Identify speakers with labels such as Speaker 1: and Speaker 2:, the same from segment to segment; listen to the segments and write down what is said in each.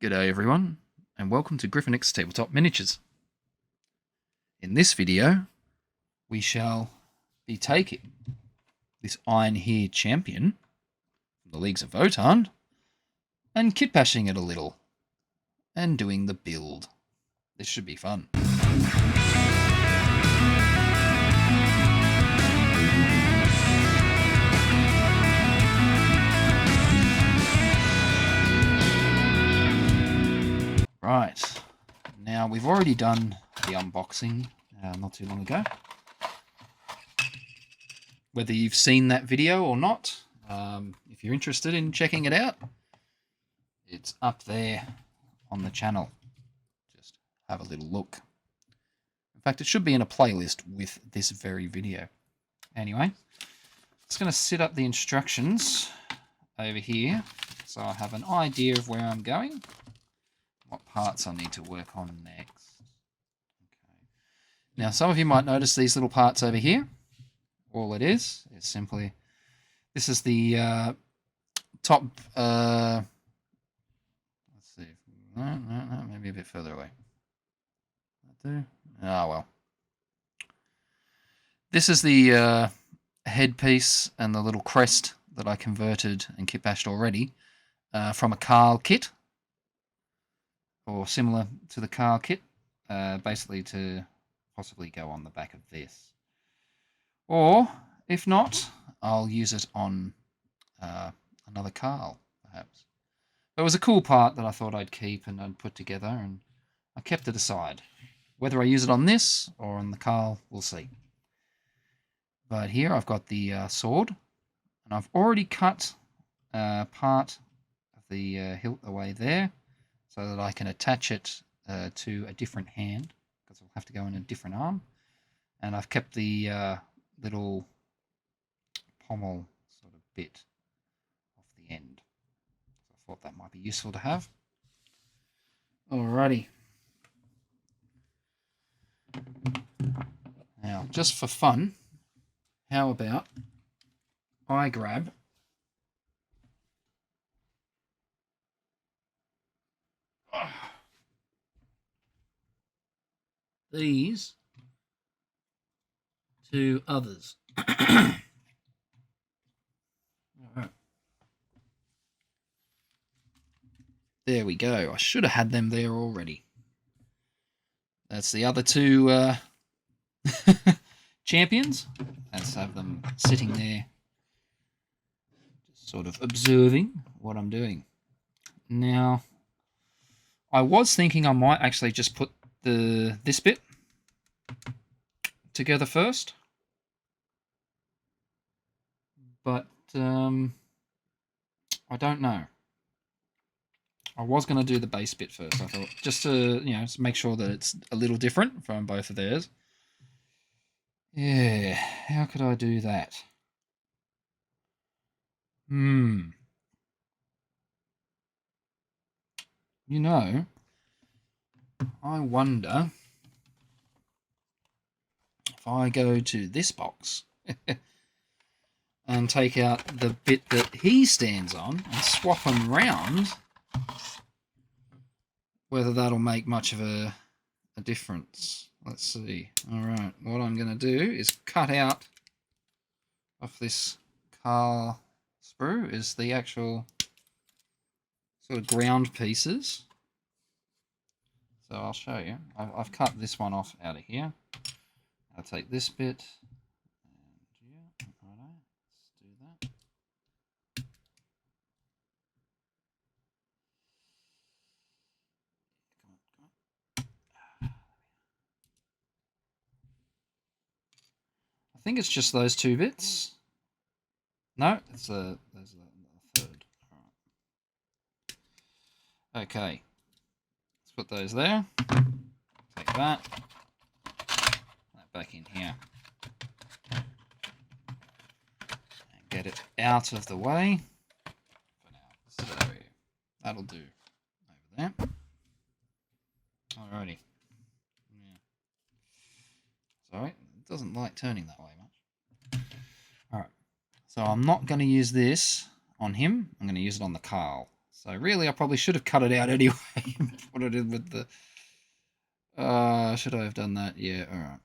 Speaker 1: G'day everyone, and welcome to Griffinix Tabletop Miniatures. In this video, we shall be taking this Iron Here champion from the Leagues of Votann and kit bashing it a little and doing the build. This should be fun. Right, now we've already done the unboxing not too long ago. Whether you've seen that video or not, if you're interested in checking it out, it's up there on the channel. Just have a little look. In fact, it should be in a playlist with this very video. Anyway, just going to set up the instructions over here so I have an idea of where I'm going. What parts I need to work on next. Okay. Now, some of you might notice these little parts over here. All it is simply, this is the top, let's see, no, maybe a bit further away. Oh, well. This is the headpiece and the little crest that I converted and kit bashed already from a Carl kit. Or similar to the Carl kit, basically to possibly go on the back of this. Or, if not, I'll use it on another Carl, perhaps. It was a cool part that I thought I'd keep and I'd put together, and I kept it aside. Whether I use it on this or on the Carl, we'll see. But here I've got the sword, and I've already cut part of the hilt away there, so that I can attach it to a different hand, because it'll have to go in a different arm. And I've kept the little pommel sort of bit off the end. So I thought that might be useful to have. Alrighty. Now, just for fun, how about I grab these two others. All right. There we go. I should have had them there already. That's the other two champions. Let's have them sitting there, just sort of observing what I'm doing. Now, I was thinking I might actually just put this bit together first, but I don't know. I was going to do the base bit first. I thought just to just make sure that it's a little different from both of theirs. Yeah, how could I do that? I wonder if I go to this box and take out the bit that he stands on and swap them round, whether that'll make much of a difference. Let's see. Alright, what I'm going to do is cut out of this Carl sprue is the actual sort of ground pieces. So I'll show you. I've cut this one off out of here. I'll take this bit. And yeah, alright, let's do that. I think it's just those two bits. No, there's the third. Alright. Okay. Let's put those there. Take that. That back in here. And get it out of the way for now. So that'll do over there. Alrighty. Yeah. Sorry, it doesn't like turning that way much. Alright. So I'm not going to use this on him. I'm going to use it on the Carl. So really, I probably should have cut it out anyway and put it in with the... should I have done that? Yeah, all right.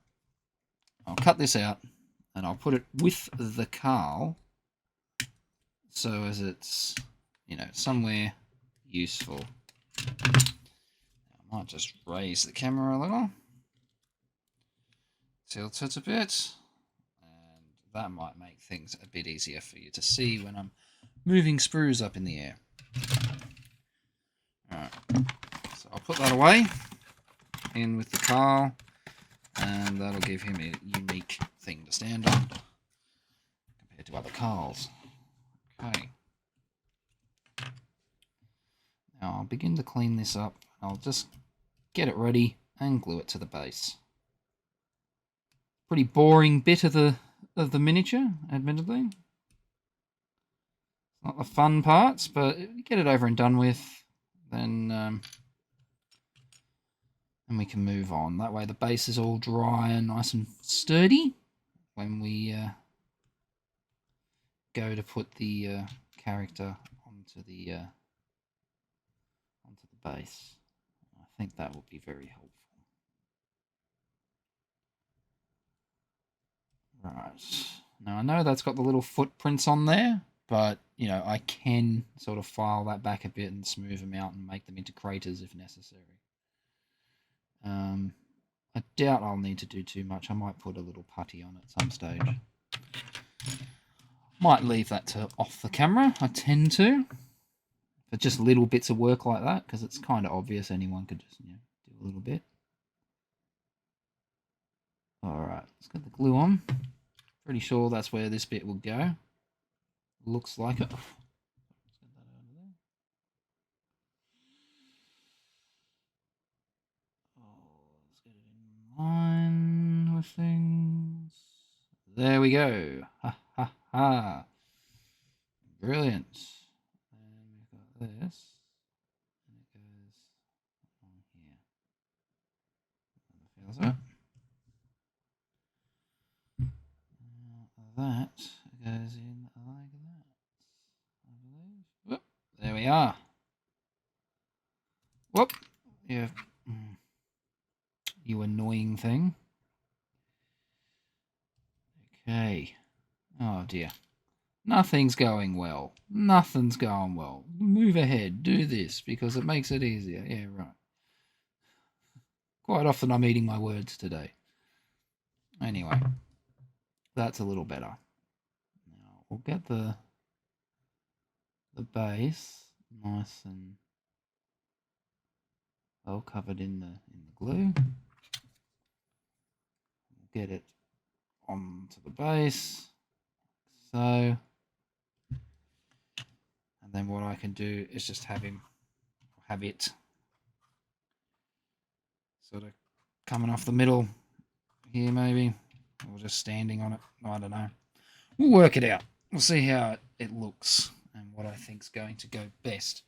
Speaker 1: I'll cut this out and I'll put it with the Carl so as it's, you know, somewhere useful. I might just raise the camera a little. Tilt it a bit. And that might make things a bit easier for you to see when I'm moving sprues up in the air. Alright, so I'll put that away in with the Carl, and that'll give him a unique thing to stand on compared to other Carls. Okay. Now I'll begin to clean this up. I'll just get it ready and glue it to the base. Pretty boring bit of the miniature, admittedly. Not the fun parts, but if you get it over and done with, then we can move on. That way the base is all dry and nice and sturdy when we go to put the character onto the base. I think that would be very helpful. Right. Now I know that's got the little footprints on there, but you know, I can sort of file that back a bit and smooth them out and make them into craters if necessary. I doubt I'll need to do too much. I might put a little putty on at some stage. Might leave that to off the camera. I tend to. But just little bits of work like that, because it's kind of obvious anyone could just, you know, do a little bit. Alright, let's get the glue on. Pretty sure that's where this bit will go. Looks like it. Let's get it in line with things. There we go. Ha ha ha. Brilliant. And we've got this. And it goes on here. Feels it. That goes in like that, I believe. Whoop, there we are. Whoop. Yeah. You annoying thing. Okay. Oh dear. Nothing's going well. Nothing's going well. Move ahead. Do this because it makes it easier. Yeah, right. Quite often I'm eating my words today. Anyway. That's a little better. Now we'll get the base nice and well covered in the glue. We'll get it onto the base, so. And then what I can do is just have it sort of coming off the middle here maybe. Or just standing on it. I don't know. We'll work it out. We'll see how it looks and what I think's going to go best.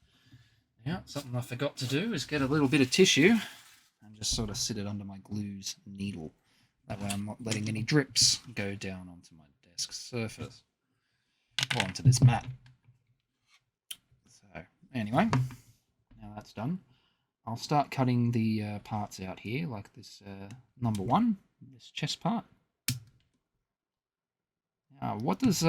Speaker 1: Yeah, something I forgot to do is get a little bit of tissue and just sort of sit it under my glue's needle. That way I'm not letting any drips go down onto my desk surface or onto this mat. So anyway, now that's done, I'll start cutting the parts out here, like this number one, this chest part. What does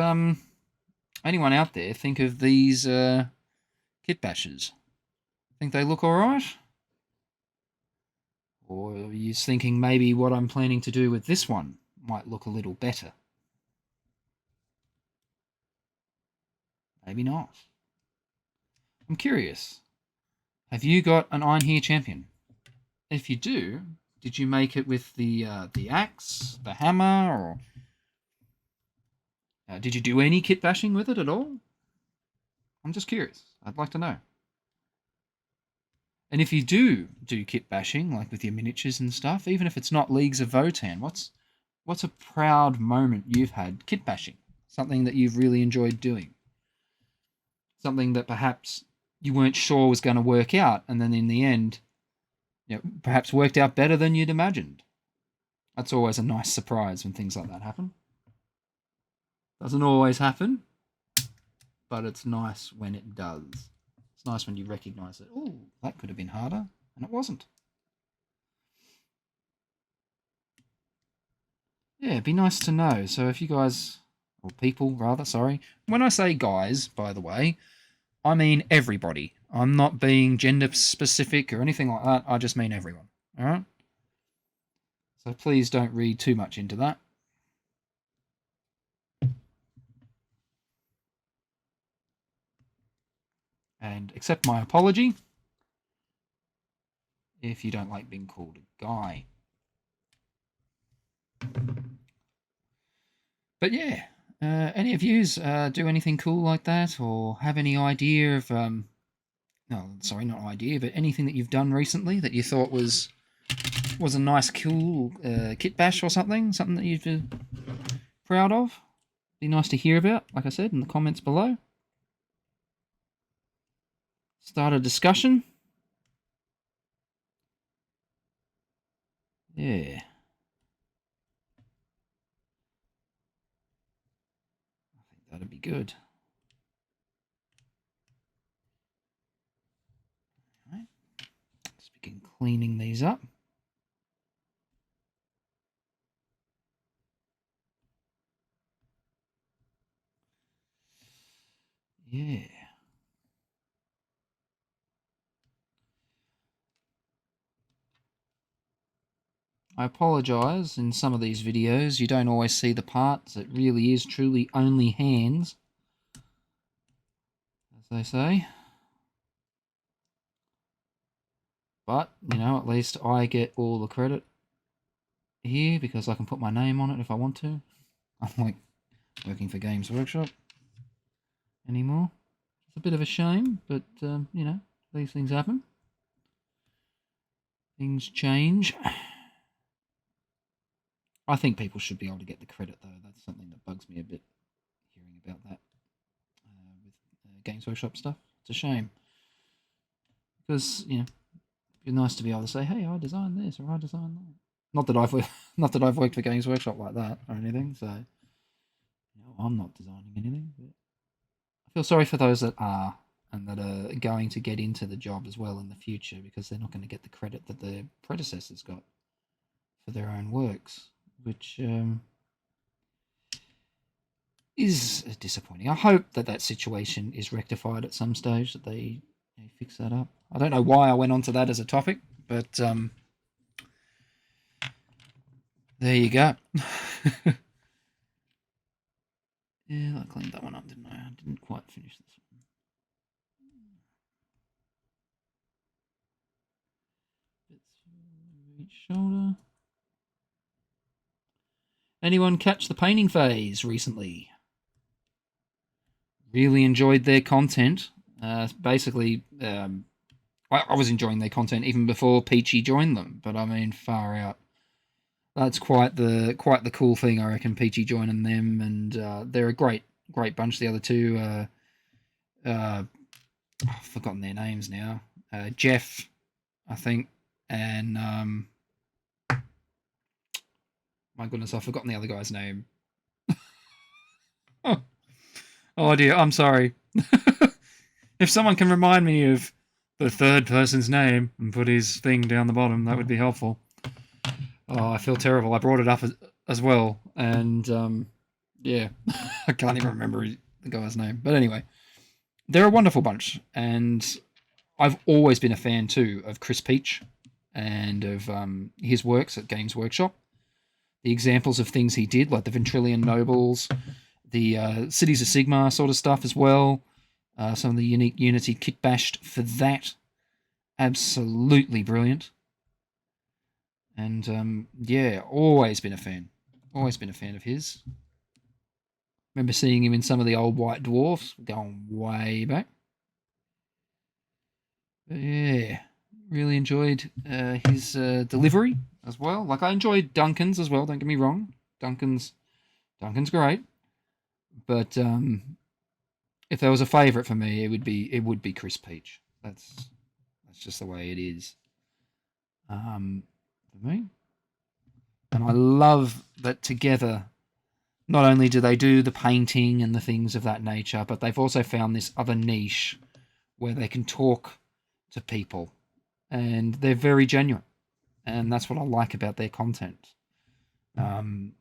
Speaker 1: anyone out there think of these kit bashes? Think they look alright? Or are you thinking maybe what I'm planning to do with this one might look a little better? Maybe not. I'm curious. Have you got an Einherjar champion? If you do, did you make it with the axe, the hammer, or... did you do any kit bashing with it at all? I'm just curious. I'd like to know. And if you do kit bashing, like with your miniatures and stuff, even if it's not Leagues of Votann, what's a proud moment you've had kit bashing? Something that you've really enjoyed doing? Something that perhaps you weren't sure was going to work out, and then in the end, you know, perhaps worked out better than you'd imagined. That's always a nice surprise when things like that happen. Doesn't always happen, but it's nice when it does. It's nice when you recognise it. Oh, that could have been harder, and it wasn't. Yeah, it'd be nice to know. So if you guys, or people rather, sorry. When I say guys, by the way, I mean everybody. I'm not being gender specific or anything like that. I just mean everyone. All right? So please don't read too much into that. And accept my apology if you don't like being called a guy. But yeah, any of yous do anything cool like that, or have any idea of no, sorry, not idea, but anything that you've done recently that you thought was a nice, cool kit bash or something that you've been proud of? Be nice to hear about, like I said, in the comments below. Start a discussion. Yeah. I think that'd be good. All right. Let's begin cleaning these up. Yeah. I apologise, in some of these videos you don't always see the parts. It really is truly only hands, as they say. But, you know, at least I get all the credit here because I can put my name on it if I want to. I'm like working for Games Workshop anymore. It's a bit of a shame, but, you know, these things happen. Things change. I think people should be able to get the credit, though. That's something that bugs me a bit, hearing about that with Games Workshop stuff. It's a shame. Because, you know, it'd be nice to be able to say, hey, I designed this or I designed that. Not that I've worked for Games Workshop like that or anything, so you know, I'm not designing anything, but I feel sorry for those that are and that are going to get into the job as well in the future because they're not going to get the credit that their predecessors got for their own works, which is disappointing. I hope that situation is rectified at some stage, that they fix that up. I don't know why I went on to that as a topic, but there you go. Yeah, I cleaned that one up, didn't I? I didn't quite finish this one. Bits over each shoulder. Anyone catch the painting phase recently? Really enjoyed their content. Basically, I was enjoying their content even before Peachy joined them. But I mean, far out. That's quite the cool thing, I reckon. Peachy joining them, and they're a great bunch. The other two, I've forgotten their names now. Jeff, I think, and my goodness, I've forgotten the other guy's name. Oh dear, I'm sorry. If someone can remind me of the third person's name and put his thing down the bottom, that would be helpful. Oh, I feel terrible. I brought it up as well, and yeah, I can't even remember the guy's name. But anyway, they're a wonderful bunch, and I've always been a fan too of Chris Peach and of his works at Games Workshop. The examples of things he did, like the Ventrilian Nobles, the Cities of Sigmar sort of stuff as well. Some of the unique Unity kit bashed for that. Absolutely brilliant. And yeah, always been a fan. Always been a fan of his. Remember seeing him in some of the old White Dwarfs, going way back. But yeah, really enjoyed his delivery as well. Like, I enjoyed Duncan's as well, don't get me wrong. Duncan's great. But if there was a favourite for me, it would be Chris Peach. That's just the way it is. For me. And I love that together, not only do they do the painting and the things of that nature, but they've also found this other niche where they can talk to people, and they're very genuine, and that's what I like about their content. Um,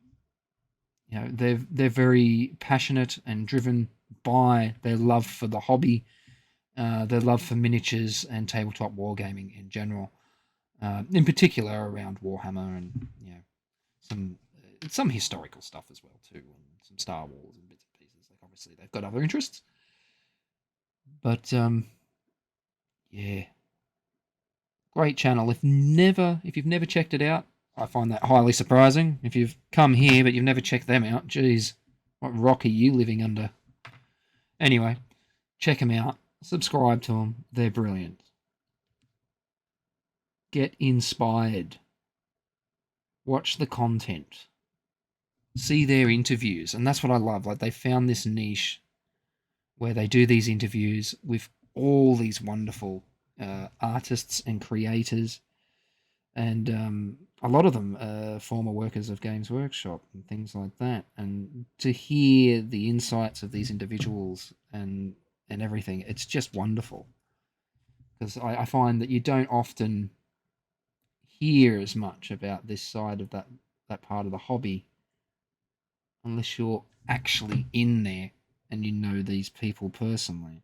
Speaker 1: they're very passionate and driven by their love for the hobby, their love for miniatures and tabletop wargaming in general, in particular around Warhammer and some historical stuff as well too, and some Star Wars and bits and pieces. Like obviously they've got other interests, but yeah, great channel. If you've never checked it out, I find that highly surprising. If you've come here but you've never checked them out, geez, what rock are you living under? Anyway, check them out. Subscribe to them. They're brilliant. Get inspired. Watch the content. See their interviews. And that's what I love. Like, they found this niche where they do these interviews with all these wonderful artists and creators. And a lot of them are former workers of Games Workshop and things like that. And to hear the insights of these individuals and everything, it's just wonderful. Because I find that you don't often hear as much about this side of that part of the hobby unless you're actually in there and you know these people personally.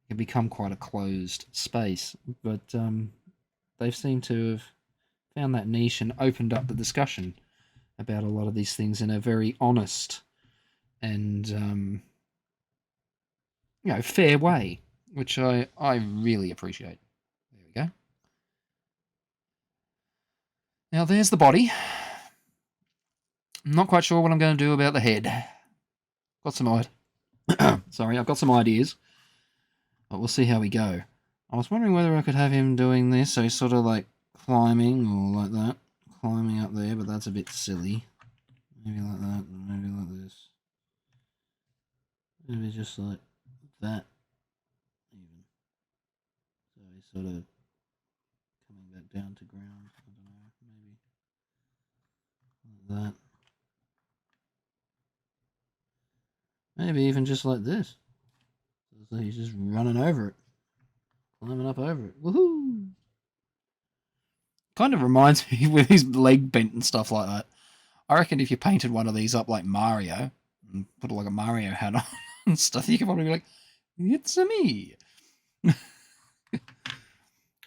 Speaker 1: It can become quite a closed space, but they've seemed to have found that niche and opened up the discussion about a lot of these things in a very honest and fair way, which I really appreciate. There we go. Now there's the body. I'm not quite sure what I'm going to do about the head. Got some I've got some ideas, but we'll see how we go. I was wondering whether I could have him doing this, so he's sort of like climbing or like that, climbing up there, but that's a bit silly. Maybe like that, maybe like this. Maybe just like that, even. So he's sort of coming back down to ground. I don't know, maybe like that. Maybe even just like this. So he's just running over it, climbing up over it. Woohoo! Kind of reminds me with his leg bent and stuff like that. I reckon if you painted one of these up like Mario and put like a Mario hat on and stuff, you could probably be like, "It's a me."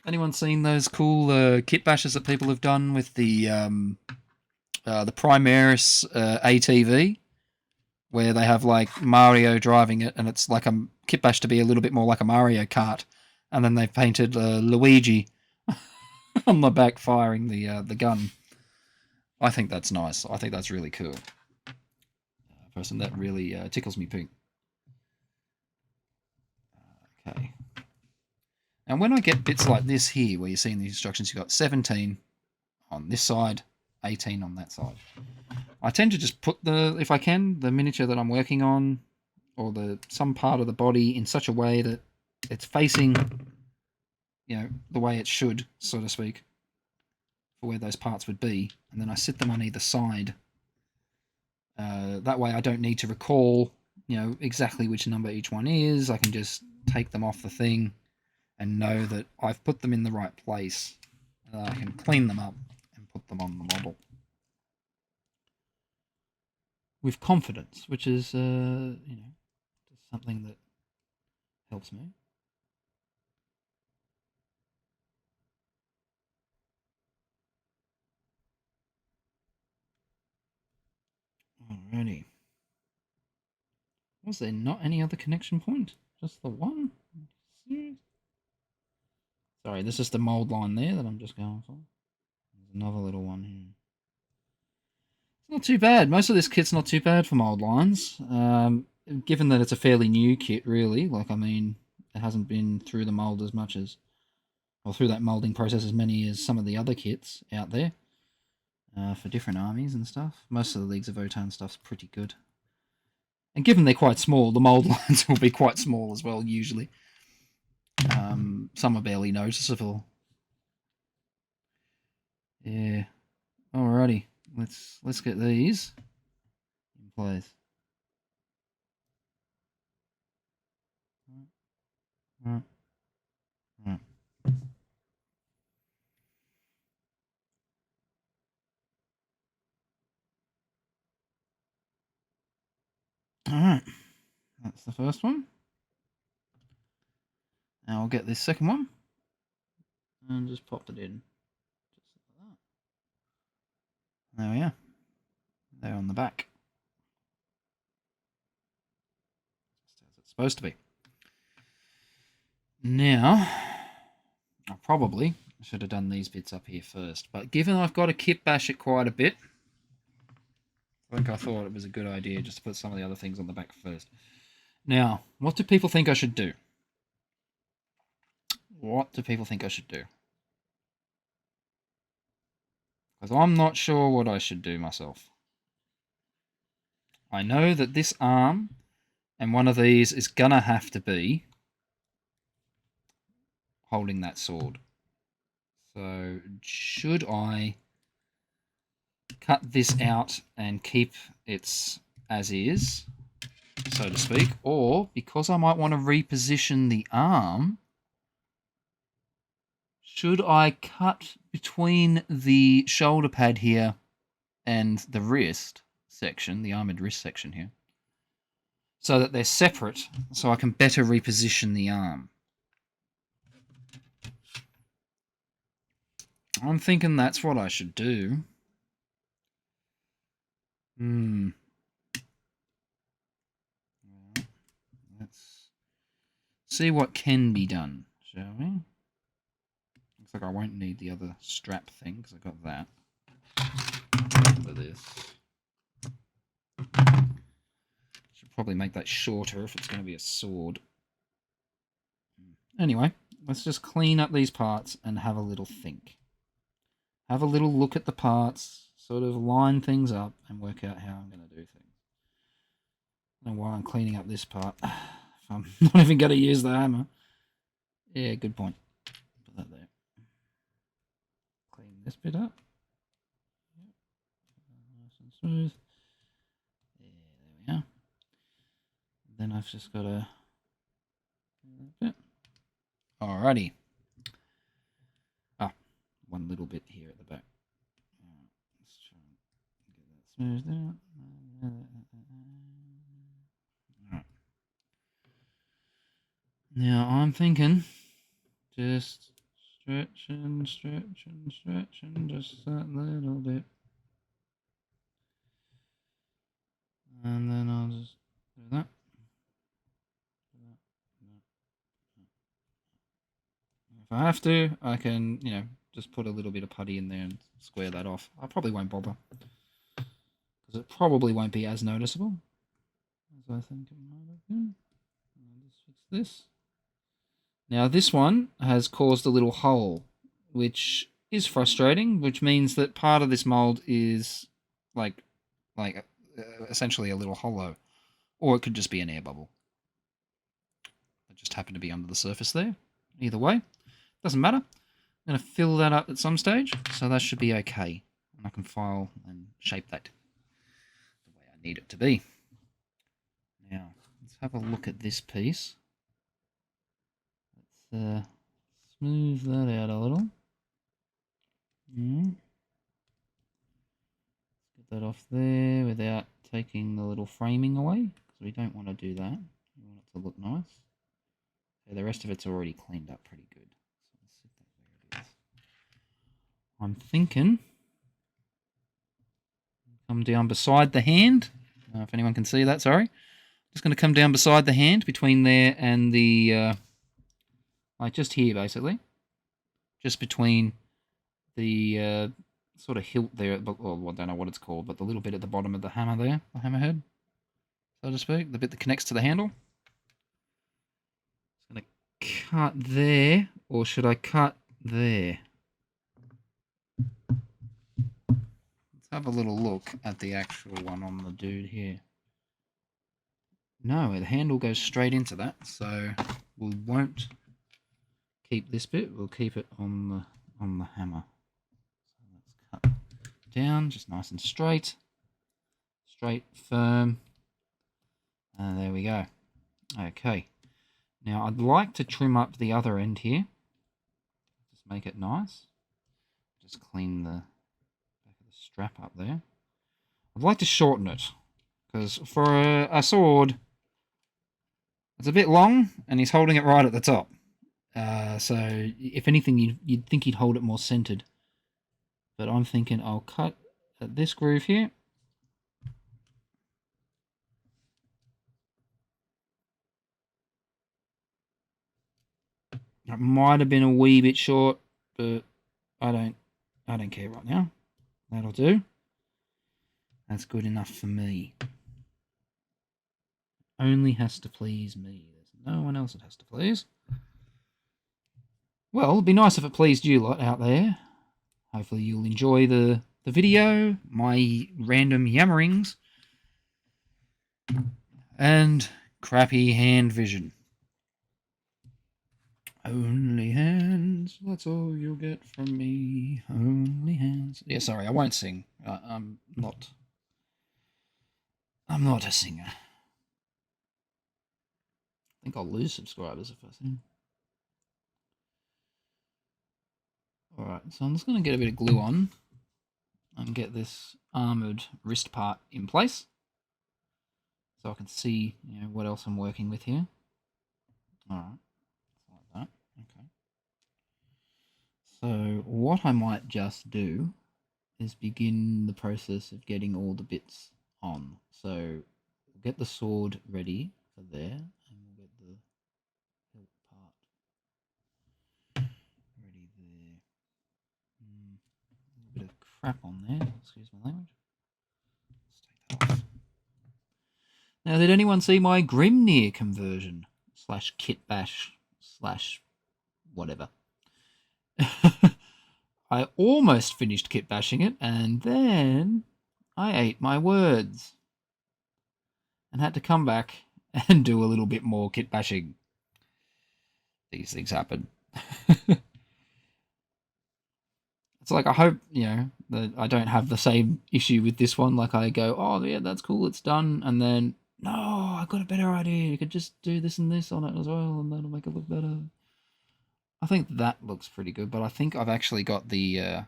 Speaker 1: Anyone seen those cool kit bashes that people have done with the Primaris ATV, where they have like Mario driving it, and it's like a kit bash to be a little bit more like a Mario Kart, and then they've painted Luigi on the back firing the gun. I think that's nice. I think that's really cool. Person that really tickles me pink. Okay. And when I get bits like this here, where you're seeing the instructions, you've got 17 on this side, 18 on that side. I tend to just put if I can, the miniature that I'm working on, or some part of the body in such a way that it's facing, the way it should, so to speak, for where those parts would be, and then I sit them on either side. That way I don't need to recall, exactly which number each one is. I can just take them off the thing and know that I've put them in the right place. I can clean them up and put them on the model with confidence, which is, something that helps me. Alrighty. Was there not any other connection point? Just the one? Sorry, this is the mold line there that I'm just going for. There's another little one here. It's not too bad. Most of this kit's not too bad for mold lines. Given that it's a fairly new kit, really. Like, I mean, it hasn't been through the mold as much as, or through that molding process as many as some of the other kits out there for different armies and stuff. Most of the Leagues of Votann stuff's pretty good. And given they're quite small, the mold lines will be quite small as well, usually. Some are barely noticeable. Yeah. Alrighty. Let's get these in place. Mm. Mm. Alright, that's the first one. Now I'll get this second one and just pop it in. Just like that. There we are. They're on the back. Just as it's supposed to be. Now, I probably should have done these bits up here first, but given I've got to kit bash it quite a bit, I thought it was a good idea just to put some of the other things on the back first. Now, what do people think I should do? What do people think I should do? Because I'm not sure what I should do myself. I know that this arm and one of these is going to have to be holding that sword. So, should I cut this out and keep it as is, so to speak, or because I might want to reposition the arm, should I cut between the shoulder pad here and the wrist section, the armored wrist section here, so that they're separate, so I can better reposition the arm? I'm thinking that's what I should do. Let's see what can be done, shall we? Looks like I won't need the other strap thing because I got that. For this, should probably make that shorter if it's going to be a sword. Anyway, let's just clean up these parts and have a little think. Have a little look at the parts, sort of line things up and work out how I'm going to do things. And while I'm cleaning up this part, if I'm not even going to use the hammer. Yeah, good point. Put that there. Clean this bit up. Nice and smooth. Yeah, there we are. Then I've just got to... Alrighty. One little bit here at the back. Let's try and get that smoothed out. Right. Now I'm thinking just stretch and stretch and stretch and just that little bit. And then I'll just do that. If I have to, I can, just put a little bit of putty in there and square that off. I probably won't bother, because it probably won't be as noticeable as I think it might have been. I'll just fix this. Now this one has caused a little hole, which is frustrating, which means that part of this mold is like essentially a little hollow, or it could just be an air bubble. It just happened to be under the surface there. Either way, doesn't matter. I'm going to fill that up at some stage, so that should be okay. And I can file and shape that the way I need it to be. Now, let's have a look at this piece. Let's smooth that out a little. Let's get that off there without taking the little framing away, because we don't want to do that. We want it to look nice. So the rest of it's already cleaned up pretty good. So let's sit that where it is. I'm thinking come down beside the hand. If anyone can see that, sorry. Just going to come down beside the hand, between there and the, like just here basically. Just between the sort of hilt there, well, I don't know what it's called, but the little bit at the bottom of the hammer there, the hammerhead, so to speak, the bit that connects to the handle. Just going to cut there, or should I cut there? Let's have a little look at the actual one on the dude here. No, the handle goes straight into that, so we won't keep this bit. We'll keep it on the hammer. So let's cut down, just nice and straight, firm. There we go. Okay. Now, I'd like to trim up the other end here. Just make it nice. Just clean the back of the strap up there. I'd like to shorten it, because for a sword, it's a bit long, and he's holding it right at the top. So, if anything, you'd think he'd hold it more centered. But I'm thinking I'll cut at this groove here. It might have been a wee bit short, but I don't care right now. That'll do. That's good enough for me. Only has to please me. There's no one else it has to please. Well, it'd be nice if it pleased you lot out there. Hopefully you'll enjoy the video, my random yammerings, and crappy hand vision. Only hands, that's all you'll get from me. Only hands. Yeah, sorry, I won't sing. I'm not a singer. I think I'll lose subscribers if I sing. Alright, so I'm just going to get a bit of glue on and get this armoured wrist part in place, so I can see, what else I'm working with here. Alright, like that. Okay. So what I might just do is begin the process of getting all the bits on. So we'll get the sword ready for there, and we'll get the hilt part ready there. A little bit of crap on there, excuse my language. Let's take that off. Now, did anyone see my Grimnir conversion / kit bash / whatever? I almost finished kit bashing it, and then I ate my words and had to come back and do a little bit more kit bashing. These things happen. It's like, I hope, that I don't have the same issue with this one. Like, I go, oh, yeah, that's cool, it's done. And then, no, I got a better idea. You could just do this and this on it as well, and that'll make it look better. I think that looks pretty good, but I think I've actually got the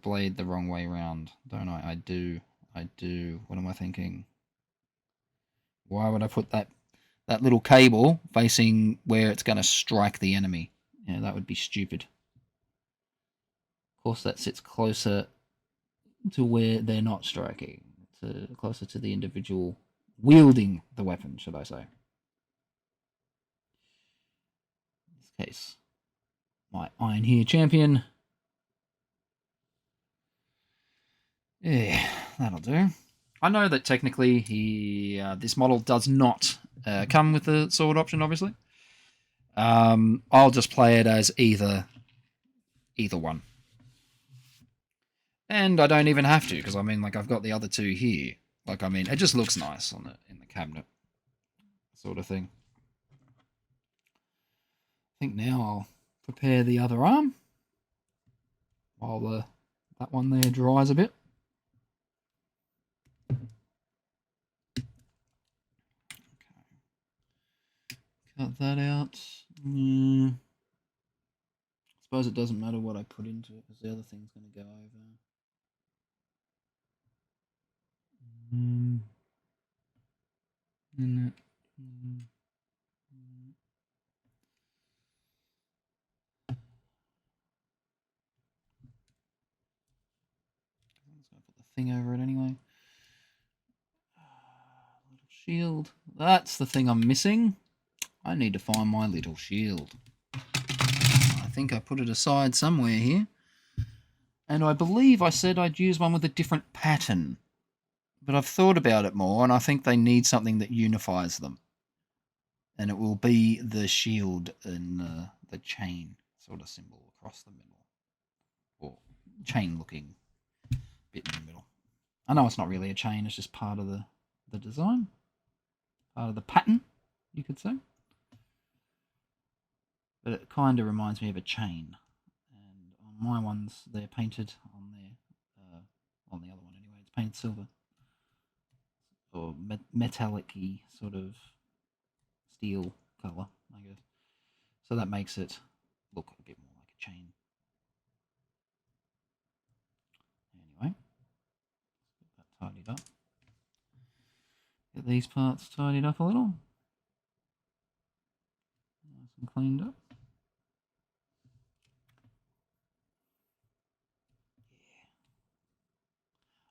Speaker 1: blade the wrong way around, don't I? I do. What am I thinking? Why would I put that little cable facing where it's going to strike the enemy? Yeah, that would be stupid. Of course, that sits closer to where they're not striking, closer to the individual wielding the weapon, should I say. In this case, my Iron Here champion. Yeah, that'll do. I know that technically this model does not come with the sword option, obviously. I'll just play it as either one. And I don't even have to, because I've got the other two here. It just looks nice in the cabinet, sort of thing. I think now I'll prepare the other arm while that one there dries a bit. Cut that out. I suppose it doesn't matter what I put into it, because the other thing's going to go over. I'm just going to put the thing over it anyway. Little shield. That's the thing I'm missing. I need to find my little shield. I think I put it aside somewhere here. And I believe I said I'd use one with a different pattern. But I've thought about it more, and I think they need something that unifies them. And it will be the shield and the chain sort of symbol across the middle. Or chain-looking bit in the middle. I know it's not really a chain, it's just part of the design. Part of the pattern, you could say. But it kind of reminds me of a chain. And on my ones, they're painted on there. On the other one anyway, it's painted silver. Or metallic-y sort of steel colour I guess. So that makes it look a bit more like a chain. Anyway, get that tidied up. Get these parts tidied up a little. Nice and cleaned up.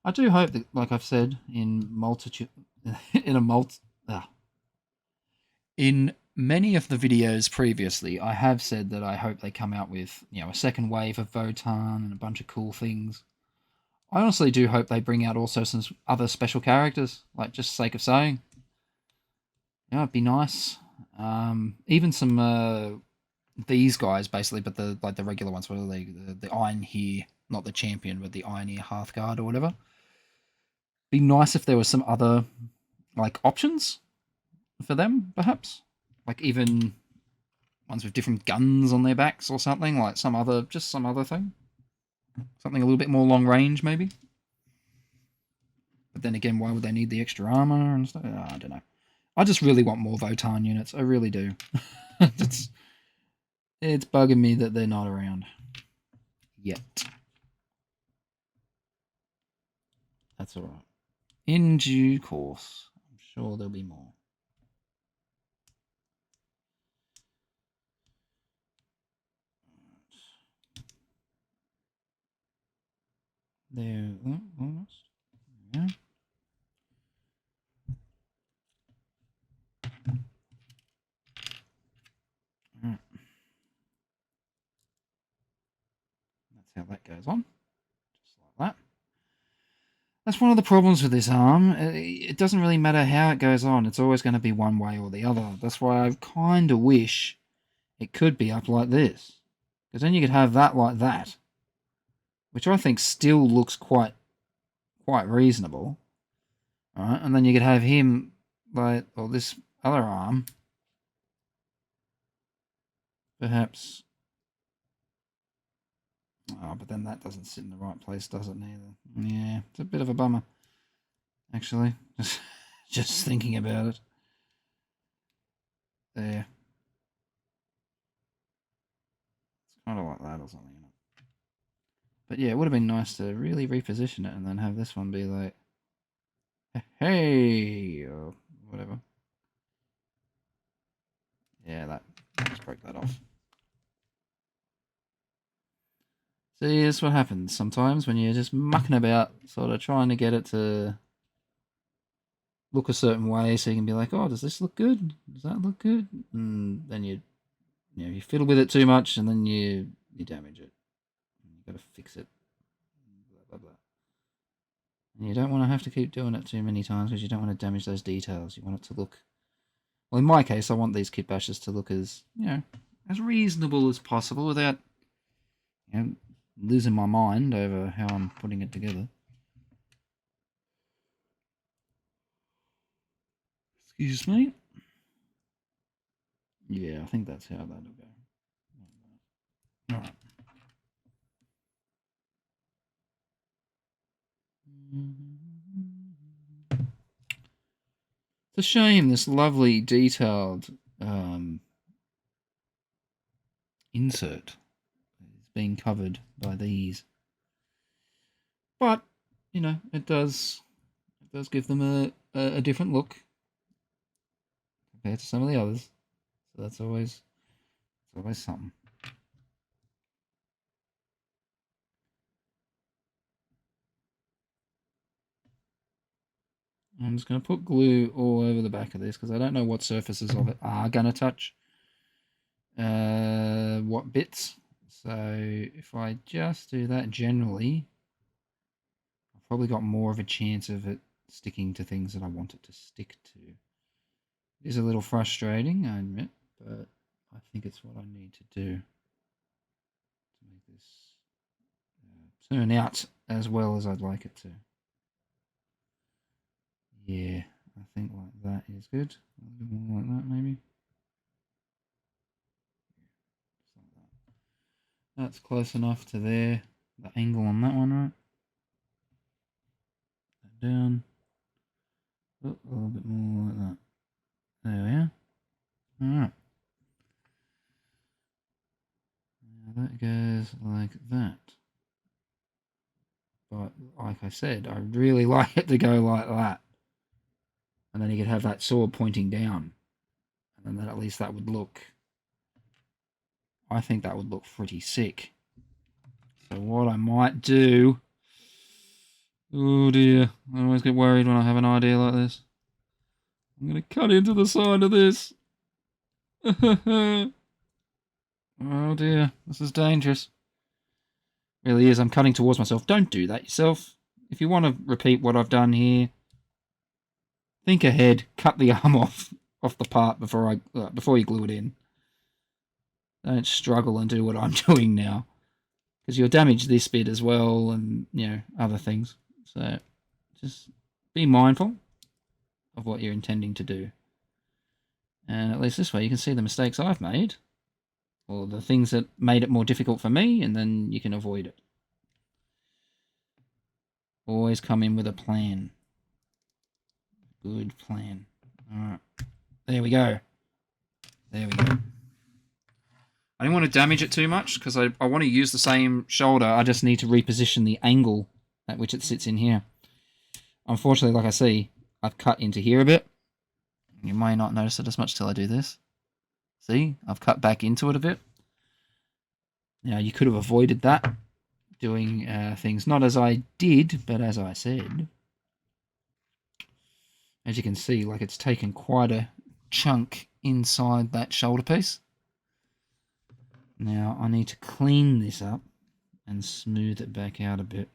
Speaker 1: I do hope that, like I've said, in in many of the videos previously, I have said that I hope they come out with, a second wave of Votann and a bunch of cool things. I honestly do hope they bring out also some other special characters, like just sake of saying. Yeah, it'd be nice. Even some these guys basically, but the regular ones. What are they? The Einherjar, not the champion, but the Einherjar Hearthguard or whatever. Be nice if there was some other like options for them, perhaps. Like even ones with different guns on their backs or something, like some other thing. Something a little bit more long range, maybe. But then again, why would they need the extra armor and stuff? I don't know. I just really want more Votann units. I really do. it's bugging me that they're not around yet. That's all right. In due course, I'm sure there'll be more. There, almost. Yeah. Right. That's how that goes on. Just like that. That's one of the problems with this arm. It doesn't really matter how it goes on. It's always going to be one way or the other. That's why I kind of wish it could be up like this. Because then you could have that like that. Which I think still looks quite reasonable. Alright, and then you could have him like, or this other arm. Perhaps. Oh, but then that doesn't sit in the right place, does it, neither? Yeah, it's a bit of a bummer. Actually, just thinking about it. There. It's kind of like that or something, isn't it? But yeah, it would have been nice to really reposition it and then have this one be like, hey, or whatever. Yeah, that just broke that off. See, that's what happens sometimes when you're just mucking about, sort of trying to get it to look a certain way, so you can be like, oh, does this look good? Does that look good? And then you fiddle with it too much, and then you damage it. You got to fix it. Blah blah blah. And you don't want to have to keep doing it too many times because you don't want to damage those details. You want it to look. Well, in my case, I want these kit bashes to look as as reasonable as possible without losing my mind over how I'm putting it together. Excuse me. Yeah, I think that's how that'll go. All right. It's a shame this lovely detailed insert is being covered by these, but it does give them a different look compared to some of the others. So that's always something. I'm just going to put glue all over the back of this because I don't know what surfaces of it are going to touch. What bits. So if I just do that generally, I've probably got more of a chance of it sticking to things that I want it to stick to. It is a little frustrating, I admit, but I think it's what I need to do to make this turn out as well as I'd like it to. Yeah, I think like that is good. A little bit more like that, maybe. Like that. That's close enough to there. The angle on that one, right? That down. Oh, a little bit more like that. There we are. Alright. that goes like that. But like I said, I really like it to go like that. And then you could have that sword pointing down. And then at least that would look... I think that would look pretty sick. So what I might do... Oh dear, I always get worried when I have an idea like this. I'm going to cut into the side of this. Oh dear, this is dangerous. Really is, I'm cutting towards myself. Don't do that yourself. If you want to repeat what I've done here, think ahead, cut the arm off the part before you glue it in. Don't struggle and do what I'm doing now, because you'll damage this bit as well, and other things. So just be mindful of what you're intending to do, and at least this way you can see the mistakes I've made, or the things that made it more difficult for me, and then you can avoid it. Always come in with a plan. Good plan. Alright. There we go. There we go. I don't want to damage it too much because I want to use the same shoulder. I just need to reposition the angle at which it sits in here. Unfortunately, like I see, I've cut into here a bit. You may not notice it as much till I do this. See? I've cut back into it a bit. Now, you could have avoided that, doing things not as I did, but as I said. As you can see, like it's taken quite a chunk inside that shoulder piece. Now I need to clean this up and smooth it back out a bit.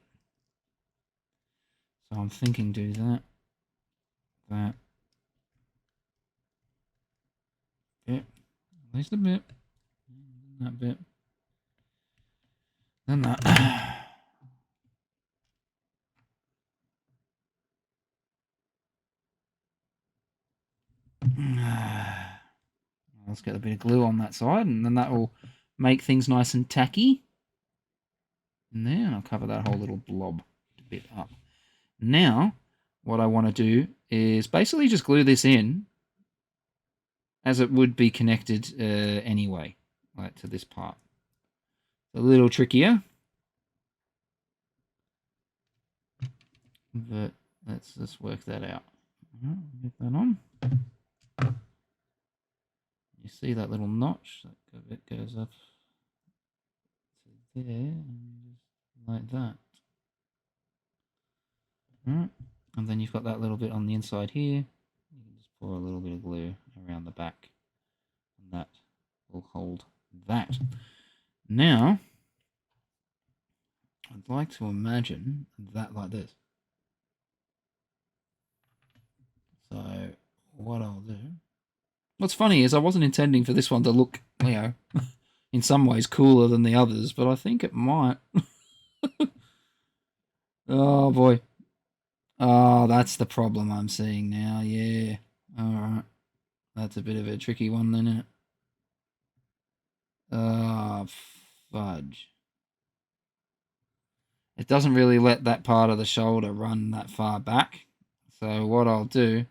Speaker 1: So I'm thinking do that, that, bit, at least a bit, that bit, then that. Let's get a bit of glue on that side, and then that will make things nice and tacky. And then I'll cover that whole little blob bit up. Now, what I want to do is basically just glue this in as it would be connected anyway, like to this part. A little trickier, but let's just work that out. Get that on. You see that little notch? That goes up to there, and just like that. And then you've got that little bit on the inside here. You can just pour a little bit of glue around the back, and that will hold that. Now, I'd like to imagine that like this. So, what I'll do... What's funny is I wasn't intending for this one to look, in some ways cooler than the others, but I think it might. Oh, boy. Oh, that's the problem I'm seeing now, yeah. Alright. That's a bit of a tricky one, then, isn't it? Oh, fudge. It doesn't really let that part of the shoulder run that far back. So what I'll do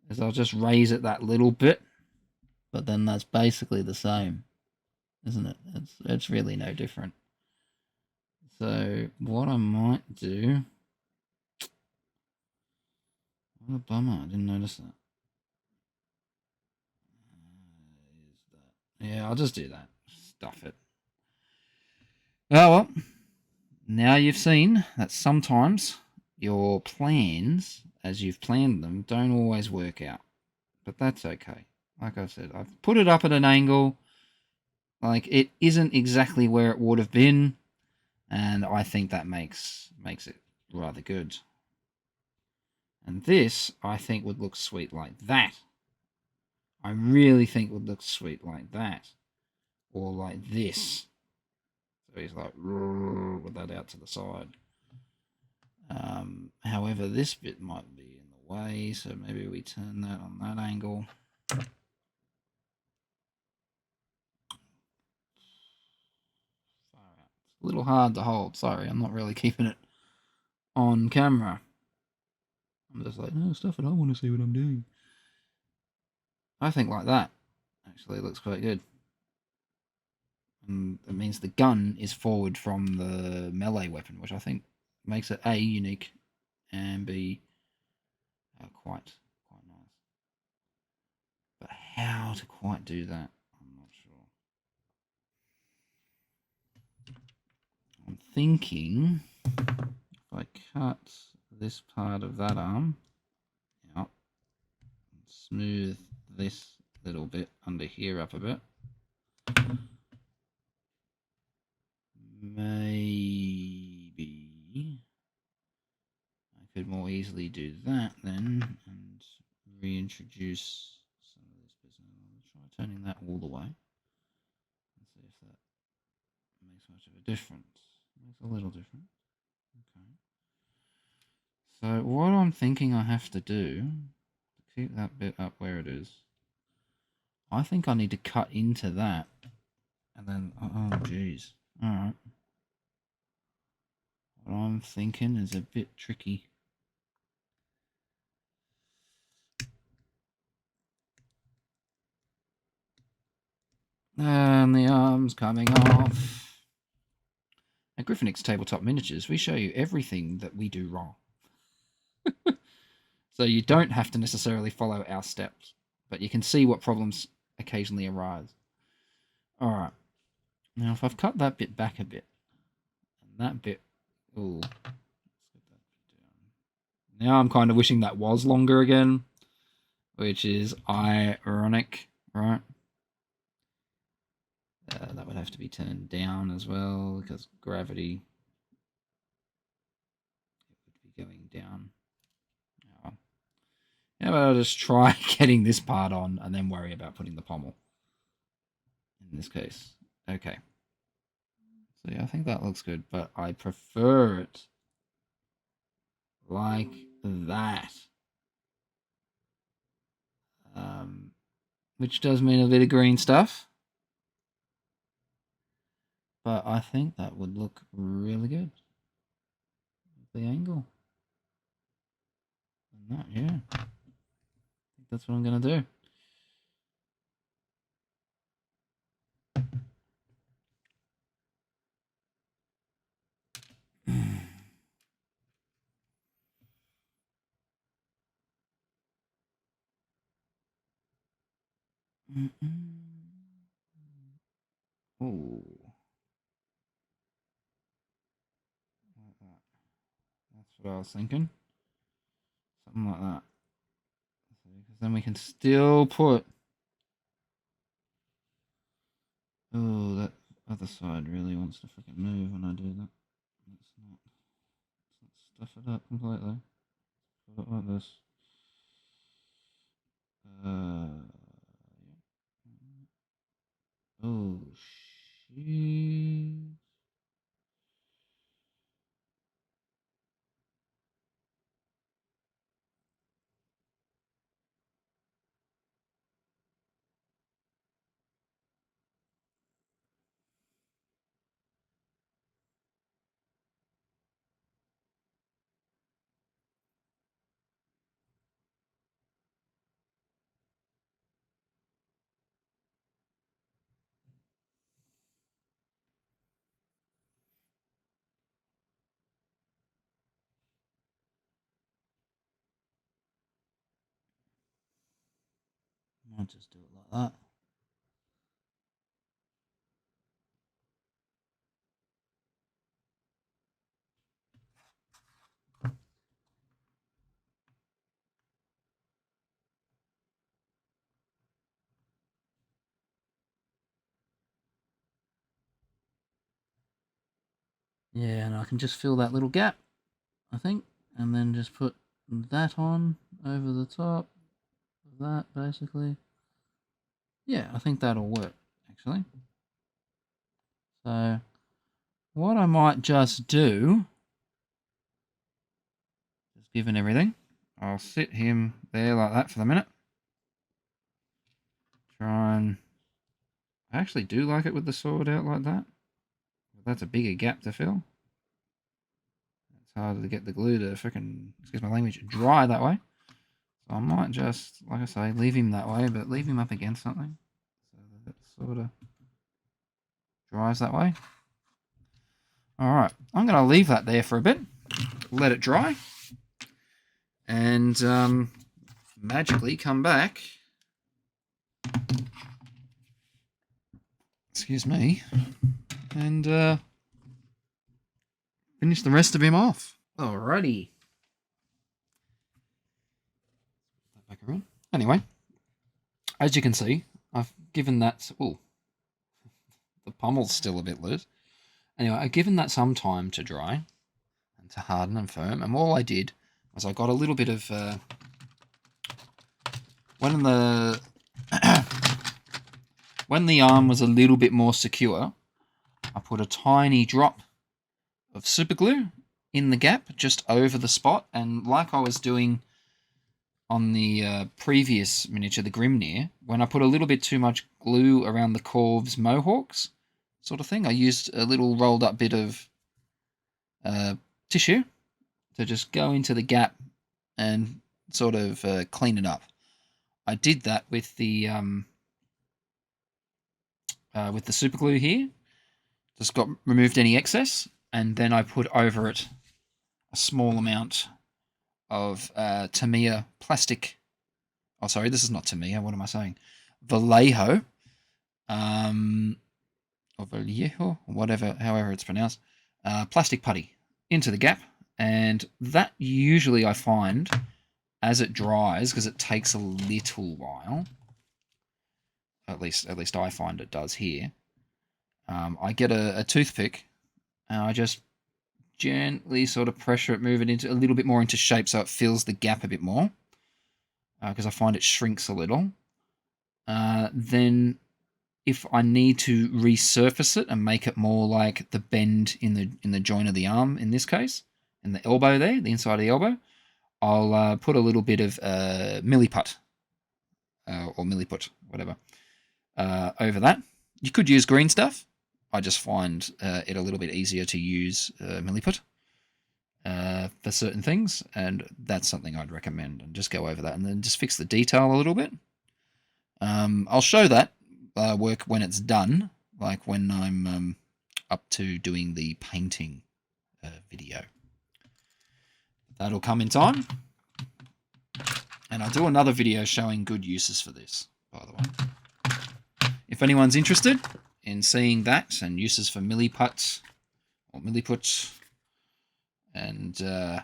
Speaker 1: is I'll just raise it that little bit. But then that's basically the same, isn't it? It's really no different. So what I might do... What a bummer, I didn't notice that. Yeah, I'll just do that. Stuff it. Oh well. Now you've seen that sometimes your plans, as you've planned them, don't always work out. But that's okay. Like I said, I've put it up at an angle. Like, it isn't exactly where it would have been. And I think that makes it rather good. And this, I think, would look sweet like that. I really think would look sweet like that. Or like this. So he's like, with that out to the side. However, this bit might be in the way, so maybe we turn that on that angle. It's a little hard to hold. Sorry, I'm not really keeping it on camera. I'm just like, no, stuff it. I want to see what I'm doing. I think like that actually looks quite good. And that means the gun is forward from the melee weapon, which I think makes it A, unique, and B, quite nice. But how to quite do that, I'm not sure. I'm thinking if I cut this part of that arm out, smooth this little bit under here up a bit, maybe I could more easily do that then and reintroduce some of this business. I'll try turning that all the way and see if that makes much of a difference. Makes a little difference. Okay. So what I'm thinking I have to do to keep that bit up where it is, I think I need to cut into that and then, oh geez. All right. What I'm thinking is a bit tricky. And the arm's coming off. At Griffinix Tabletop Miniatures, we show you everything that we do wrong. So you don't have to necessarily follow our steps, but you can see what problems occasionally arise. All right. Now, if I've cut that bit back a bit, and that bit, ooh, let's get that down. Now I'm kind of wishing that was longer again, which is ironic, right? That would have to be turned down as well because gravity would be going down. Yeah, but I'll just try getting this part on and then worry about putting the pommel. In this case. Okay. So yeah, I think that looks good, but I prefer it like that. Which does mean a bit of green stuff. But I think that would look really good. The angle. And that, yeah. I think that's what I'm going to do. Oh. Like that. That's what I was thinking. Something like that. Because then we can still put... Oh, that other side really wants to freaking move when I do that. Let's not stuff it up completely. Put it like this. Oh, shit. I'll just do it like that. Yeah, and I can just fill that little gap, I think, and then just put that on over the top of that, basically. Yeah, I think that'll work, actually. So, what I might just do, just given everything, I'll sit him there like that for the minute. Try and... I actually do like it with the sword out like that. That's a bigger gap to fill. It's harder to get the glue to freaking, excuse my language, dry that way. So I might just, like I say, leave him that way, but leave him up against something. So that it sort of dries that way. All right, I'm going to leave that there for a bit, let it dry, and magically come back. Excuse me, and finish the rest of him off. Alrighty. Back around. Anyway, as you can see, I've given that. Oh, the pommel's still a bit loose. Anyway, I've given that some time to dry and to harden and firm. And all I did was I got a little bit of when the when the arm was a little bit more secure, I put a tiny drop of super glue in the gap just over the spot, and like I was doing on the previous miniature, the Grimnir, when I put a little bit too much glue around the Corv's mohawks sort of thing, I used a little rolled up bit of tissue to just go into the gap and sort of clean it up. I did that with the super glue here. Just removed any excess, and then I put over it a small amount of Tamiya plastic. Oh, sorry, this is not Tamiya. What am I saying? Vallejo, or Vallejo, whatever, however it's pronounced. Plastic putty into the gap, and that usually I find as it dries, because it takes a little while. At least I find it does here. I get a toothpick, and I just gently sort of pressure it, move it into a little bit more into shape so it fills the gap a bit more, because I find it shrinks a little. Then if I need to resurface it and make it more like the bend in the joint of the arm, in this case, in the elbow there, the inside of the elbow, I'll put a little bit of milliput, or milliput, whatever, over that. You could use green stuff. I just find it a little bit easier to use milliput for certain things, and that's something I'd recommend. And just go over that, and then just fix the detail a little bit. I'll show that work when it's done, like when I'm up to doing the painting video. That'll come in time. And I'll do another video showing good uses for this, by the way. If anyone's interested in seeing that and uses for milliput or milliput and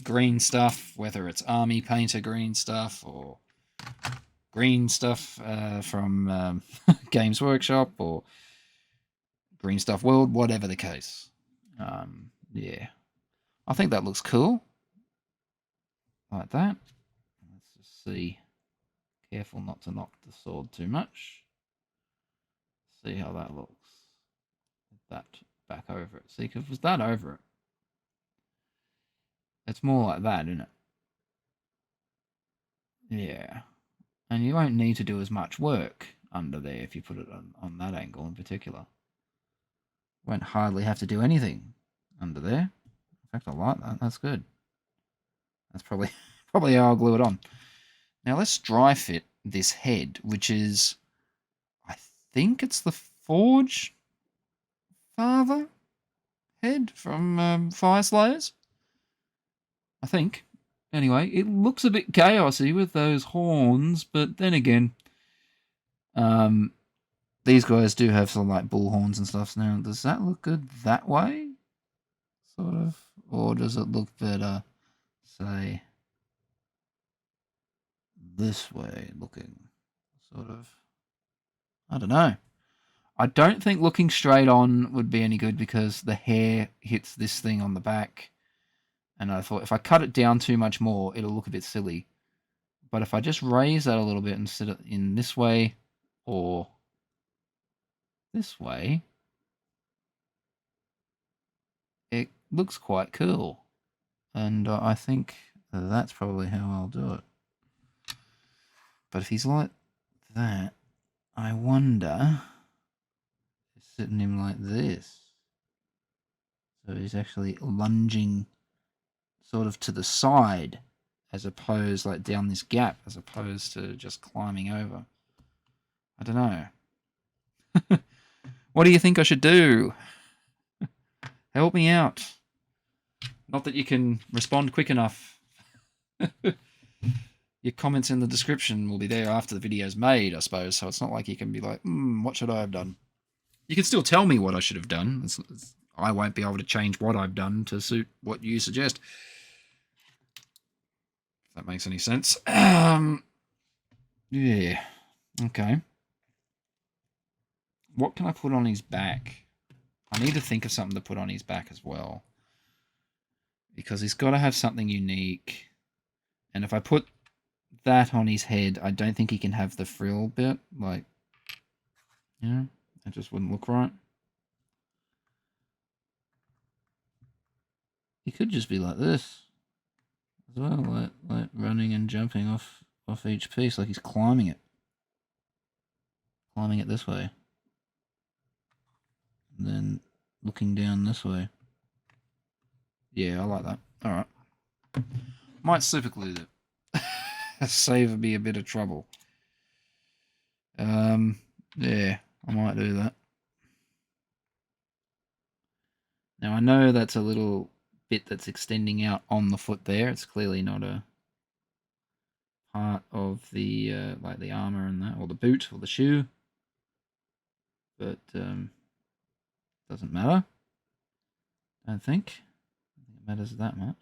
Speaker 1: green stuff, whether it's Army Painter green stuff or green stuff from Games Workshop or Green Stuff World, whatever the case. Yeah, I think that looks cool. Like that. Let's just see. Careful not to knock the sword too much. See how that looks. That back over it. See, because with that over it, it's more like that, isn't it? Yeah. And you won't need to do as much work under there if you put it on that angle in particular. Won't hardly have to do anything under there. In fact, I like that. That's good. That's probably how I'll glue it on. Now let's dry fit this head, which is, I think it's the Forge Father head from Fire Slayers. I think. Anyway, it looks a bit chaosy with those horns, but then again, these guys do have some like bull horns and stuff. Now, does that look good that way? Sort of. Or does it look better, say, this way looking? Sort of. I don't know. I don't think looking straight on would be any good because the hair hits this thing on the back. And I thought if I cut it down too much more, it'll look a bit silly. But if I just raise that a little bit and sit it in this way or this way, it looks quite cool. And I think that's probably how I'll do it. But if he's like that, I wonder, sitting him like this. So he's actually lunging sort of to the side as opposed like down this gap as opposed to just climbing over. I don't know. What do you think I should do? Help me out. Not that you can respond quick enough. Your comments in the description will be there after the video's made, I suppose, so it's not like you can be like, what should I have done? You can still tell me what I should have done. I won't be able to change what I've done to suit what you suggest. If that makes any sense. Yeah. Okay. What can I put on his back? I need to think of something to put on his back as well. Because he's got to have something unique. And if I put that on his head, I don't think he can have the frill bit. Like, yeah, it just wouldn't look right. He could just be like this as well, like running and jumping off each piece, like he's climbing it this way, and then looking down this way. Yeah, I like that. All right, might super glue it. Save me a bit of trouble. Yeah, I might do that. Now I know that's a little bit that's extending out on the foot there. It's clearly not a part of the like the armor and that, or the boot, or the shoe. But doesn't matter. I don't think it matters that much.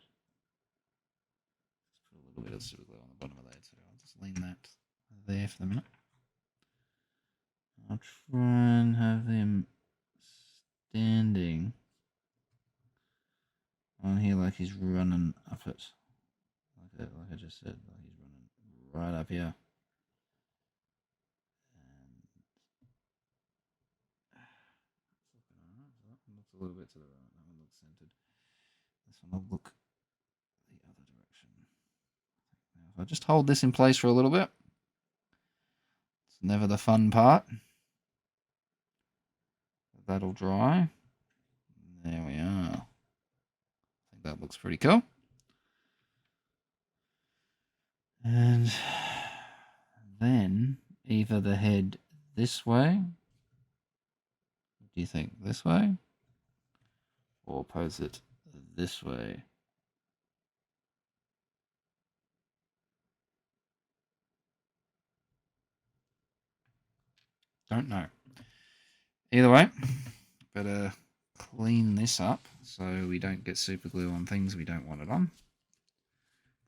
Speaker 1: Let's put a little bit of super glue on the bottom of that too. I'll just lean that there for the minute. I'll try and have him standing on here like he's running up it. Like I just said, like he's running right up here. Looks a little bit to the right. That one looks centered. This one will look the other direction. Now, if I just hold this in place for a little bit, it's never the fun part. That'll dry. There we are. I think that looks pretty cool. And then either the head this way. What do you think? This way? Or pose it this way? Don't know. Either way, better clean this up so we don't get super glue on things we don't want it on.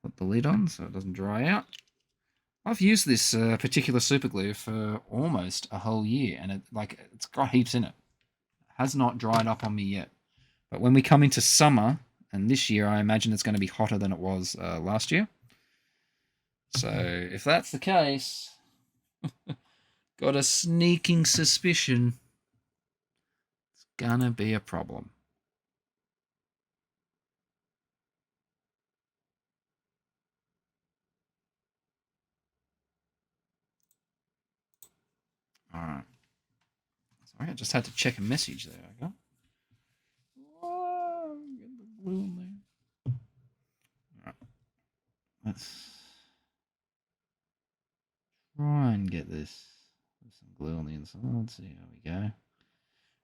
Speaker 1: Put the lid on so it doesn't dry out. I've used this particular super glue for almost a whole year, and it's got heaps in it. It has not dried up on me yet. But when we come into summer, and this year I imagine it's going to be hotter than it was last year. So if that's the case, got a sneaking suspicion it's gonna be a problem. All right. Sorry, I just had to check a message there. I go. Whoa, get the glue in there. All right. Let's try and get this with some glue on the inside. Let's see how we go.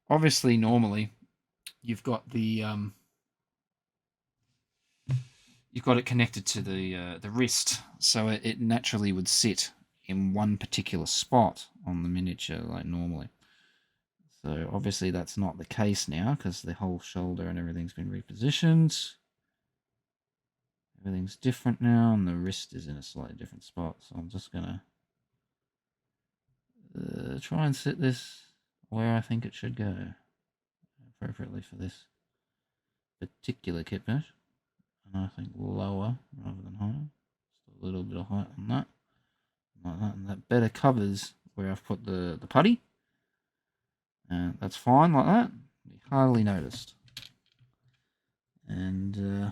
Speaker 1: Obviously, normally you've got the you've got it connected to the wrist, so it naturally would sit in one particular spot on the miniature, like normally. So obviously that's not the case now because the whole shoulder and everything's been repositioned. Everything's different now, and the wrist is in a slightly different spot. So I'm just gonna try and sit this where I think it should go appropriately for this particular kit bash. And I think lower rather than higher. Just a little bit of height on that. Like that, and that better covers where I've put the putty. And that's fine like that. Be hardly noticed. And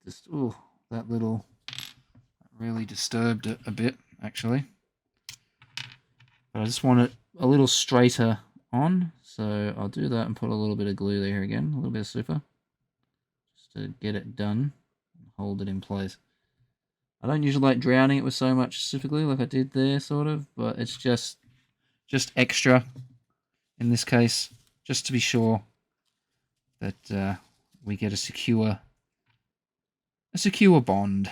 Speaker 1: just that really disturbed it a bit actually. But I just want it a little straighter on, so I'll do that and put a little bit of glue there again, a little bit of super, just to get it done and hold it in place. I don't usually like drowning it with so much specifically like I did there, sort of, but it's just extra in this case, just to be sure that we get a secure bond.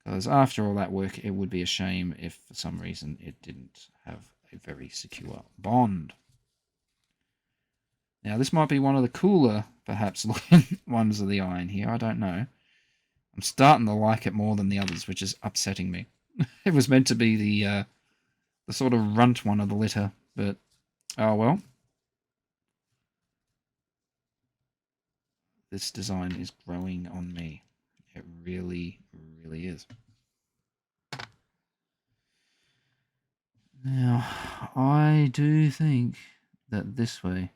Speaker 1: Because after all that work, it would be a shame if for some reason it didn't have a very secure bond. Now, this might be one of the cooler, perhaps, looking ones of the iron here. I don't know. I'm starting to like it more than the others, which is upsetting me. It was meant to be the sort of runt one of the litter, but oh well. This design is growing on me. It really, really is. Now, I do think that this way,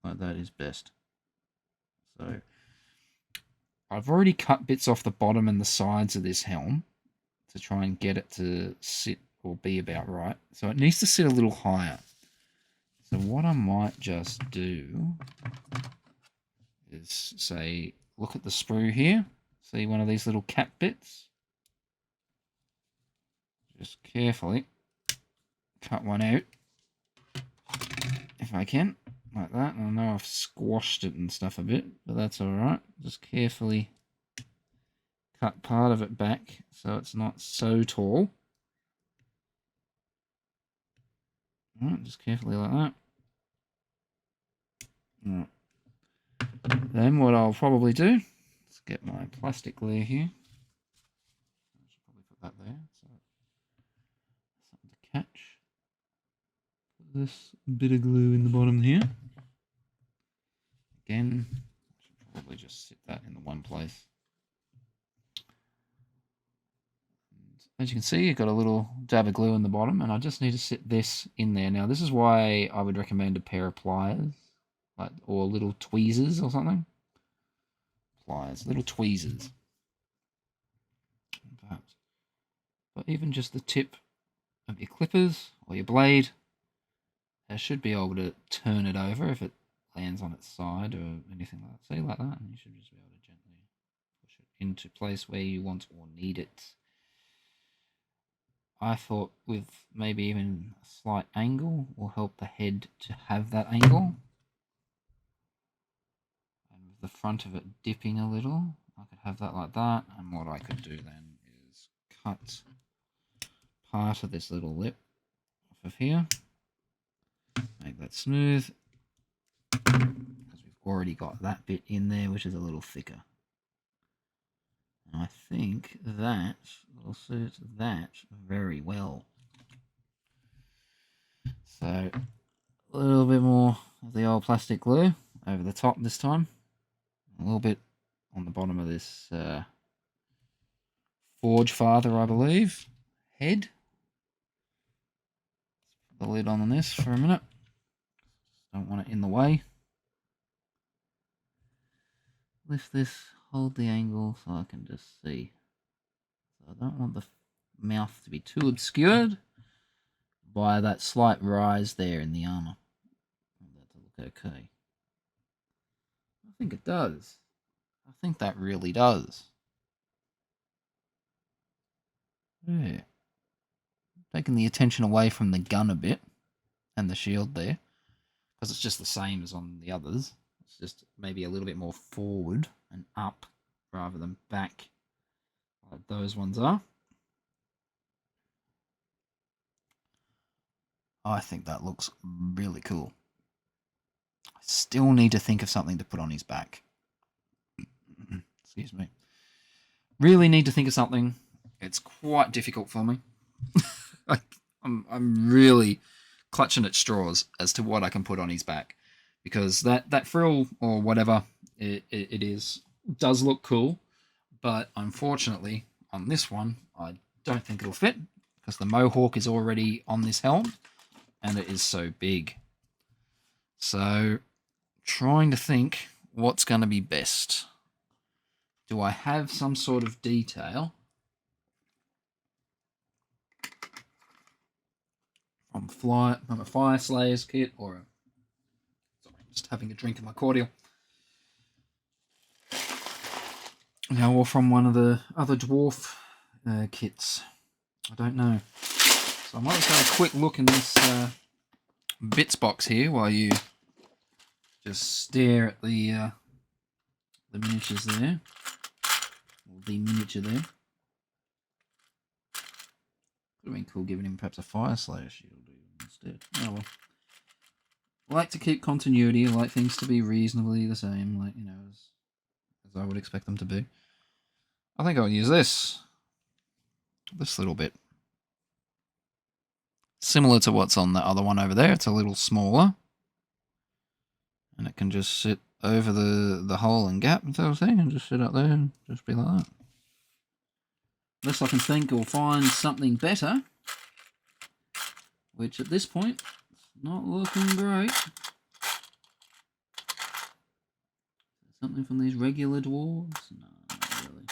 Speaker 1: like that, is best. So, I've already cut bits off the bottom and the sides of this helm to try and get it to sit or be about right. So it needs to sit a little higher. So what I might just do is say, look at the sprue here. See one of these little cap bits? Just carefully cut one out if I can, like that. I know I've squashed it and stuff a bit, but that's alright. Just carefully cut part of it back so it's not so tall. Alright, just carefully like that. Alright. Then what I'll probably do, let's get my plastic glare here. I should probably put that there, so something to catch. Put this bit of glue in the bottom here. Again, I should probably just sit that in the one place. As you can see, you've got a little dab of glue in the bottom, and I just need to sit this in there. Now, this is why I would recommend a pair of pliers, like, or little tweezers or something. Pliers, little tweezers, perhaps. But even just the tip of your clippers or your blade, it should be able to turn it over if it lands on its side or anything like that. See, like that, and you should just be able to gently push it into place where you want or need it. I thought with maybe even a slight angle will help the head to have that angle. And with the front of it dipping a little, I could have that like that. And what I could do then is cut part of this little lip off of here. Make that smooth. Because we've already got that bit in there, which is a little thicker. And I think that will suit that very well. So, a little bit more of the old plastic glue over the top this time. A little bit on the bottom of this Forge Father, I believe, head. Let's put the lid on this for a minute. Don't want it in the way. Lift this, hold the angle so I can just see. So I don't want the mouth to be too obscured by that slight rise there in the armor. I want that to look okay. I think it does. I think that really does. Yeah. Taking the attention away from the gun a bit and the shield there, because it's just the same as on the others. It's just maybe a little bit more forward and up rather than back like those ones are. I think that looks really cool. I still need to think of something to put on his back. Excuse me. Really need to think of something. It's quite difficult for me. I'm really clutching at straws as to what I can put on his back, because that frill or whatever it is does look cool, but unfortunately on this one I don't think it'll fit because the mohawk is already on this helm and it is so big. So trying to think what's going to be best. Do I have some sort of detail from a Fire Slayers kit, or sorry, I'm just having a drink of my cordial. Now, or from one of the other dwarf kits. I don't know. So I might just have a quick look in this bits box here while you just stare at the miniatures there. Or the miniature there. Would have been cool giving him perhaps a Fire Slayer shield instead. Oh well. I like to keep continuity. I like things to be reasonably the same, like, you know, as I would expect them to be. I think I'll use this little bit. Similar to what's on the other one over there. It's a little smaller. And it can just sit over the hole and gap sort of thing and just sit up there and just be like that. Unless I can think or find something better. Which at this point, it's not looking great. Something from these regular dwarves? No, not really.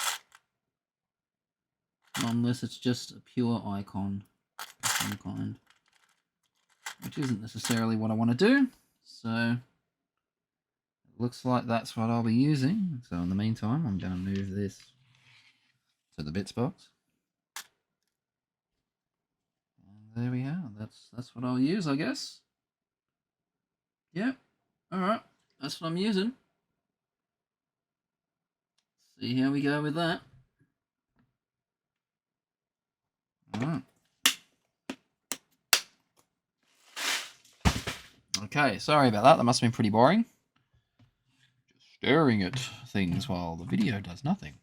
Speaker 1: Not unless it's just a pure icon of some kind. Which isn't necessarily what I want to do. So, it looks like that's what I'll be using. So in the meantime, I'm going to move this to the bits box. And there we are. That's what I'll use, I guess. Yep. Alright. That's what I'm using. See how we go with that. Alright. Okay, sorry about that. That must have been pretty boring. Just staring at things while the video does nothing.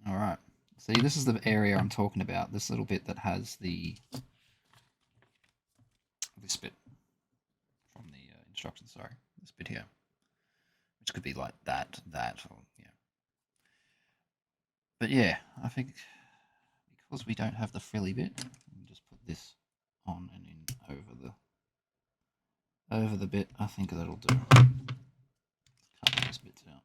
Speaker 1: Alright. See, this is the area I'm talking about. This little bit that has this bit from the instructions, sorry. This bit here. Which could be like that, or, yeah. But yeah, I think because we don't have the frilly bit, we just put this on and in over the bit. I think that'll do. Cut these bits out.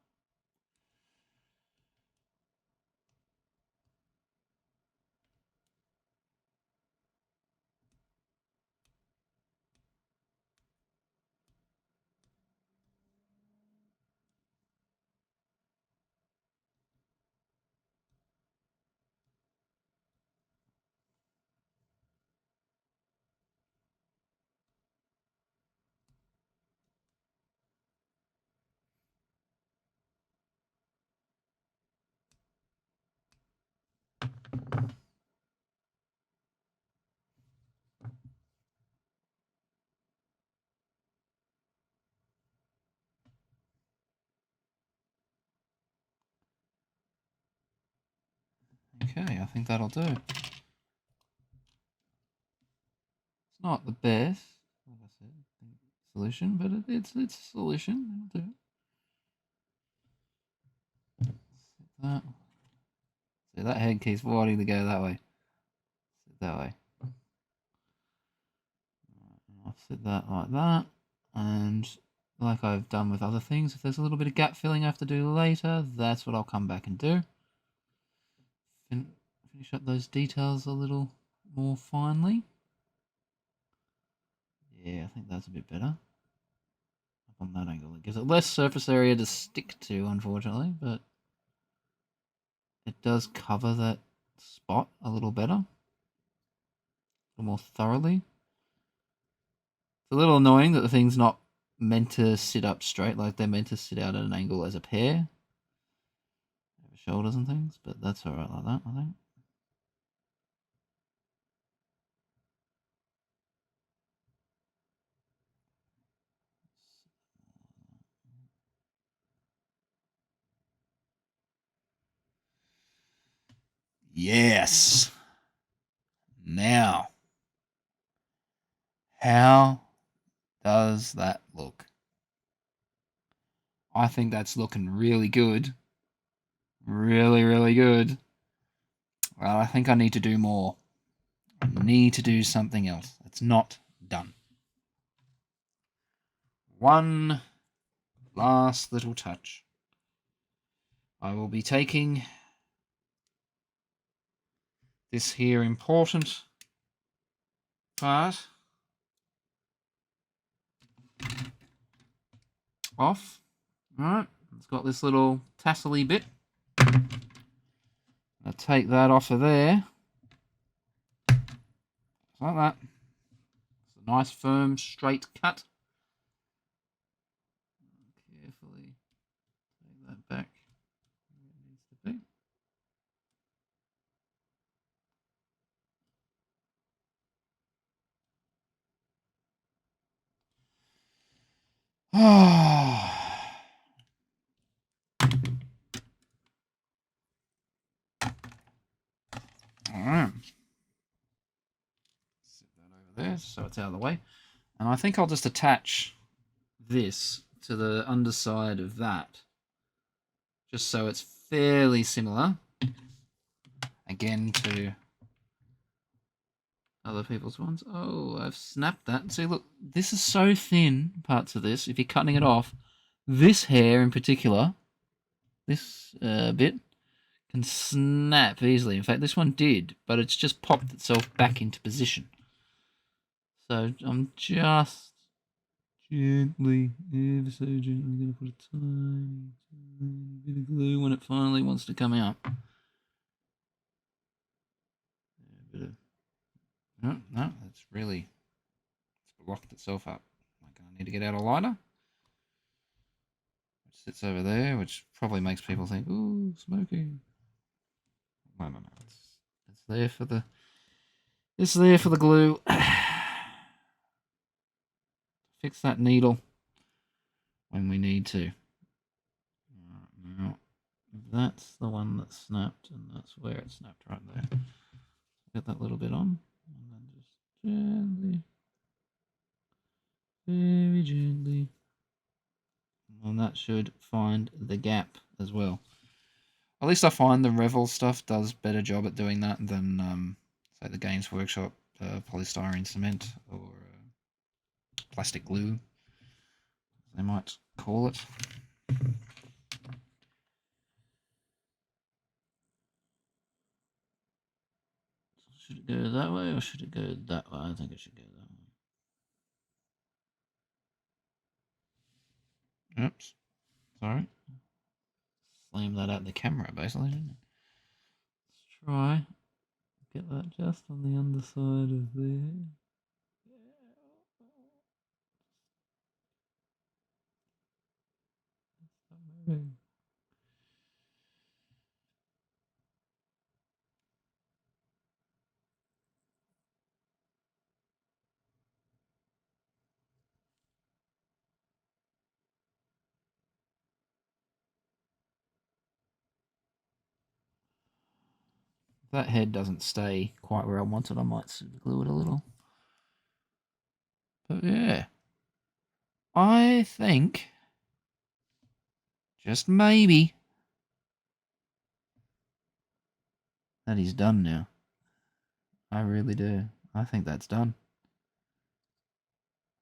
Speaker 1: Okay, I think that'll do. It's not the best, like I said, solution, but it's a solution. It'll do. That. See, that head keeps wanting to go that way. Sit that way. I'll sit that like that, and like I've done with other things, if there's a little bit of gap filling I have to do later, that's what I'll come back and do. Finish up those details a little more finely. Yeah, I think that's a bit better. Up on that angle, it gives it less surface area to stick to, unfortunately, but it does cover that spot a little better, a little more thoroughly. It's a little annoying that the thing's not meant to sit up straight, like they're meant to sit out at an angle as a pair, over shoulders and things, but that's alright like that, I think. Yes. Now, how does that look? I think that's looking really good. Really, really good. Well, I think I need to do more. I need to do something else. It's not done. One last little touch. I will be taking this here important part off, Alright, it's got this little tassel-y bit. I'll take that off of there. Like that. It's a nice, firm, straight cut. Carefully take that back where it needs to be. Alright. Set that over there so it's out of the way. And I think I'll just attach this to the underside of that. Just so it's fairly similar. Again to other people's ones. Oh, I've snapped that. See, look, this is so thin, parts of this. If you're cutting it off, this hair in particular, this bit, can snap easily. In fact, this one did, but it's just popped itself back into position. So I'm just gently, ever so gently, going to put a tiny bit of glue when it finally wants to come out. No, it's really blocked itself up. I need to get out a lighter. Which sits over there, which probably makes people think, ooh, smoking. No. It's there for the glue. Fix that needle when we need to. Now, that's the one that snapped, and that's where it snapped right there. Get that little bit on, and then just gently, very gently, and that should find the gap as well. At least I find the Revell stuff does better job at doing that than, say, the Games Workshop polystyrene cement or plastic glue, they might call it. Should it go that way or should it go that way? I think it should go that way. Oops. Sorry. Slam that out the camera, basically, didn't it? Let's try. Get that just on the underside of there. If that head doesn't stay quite where I want it, I might super glue it a little. But yeah, I think, just maybe, that is done now. I really do. I think that's done.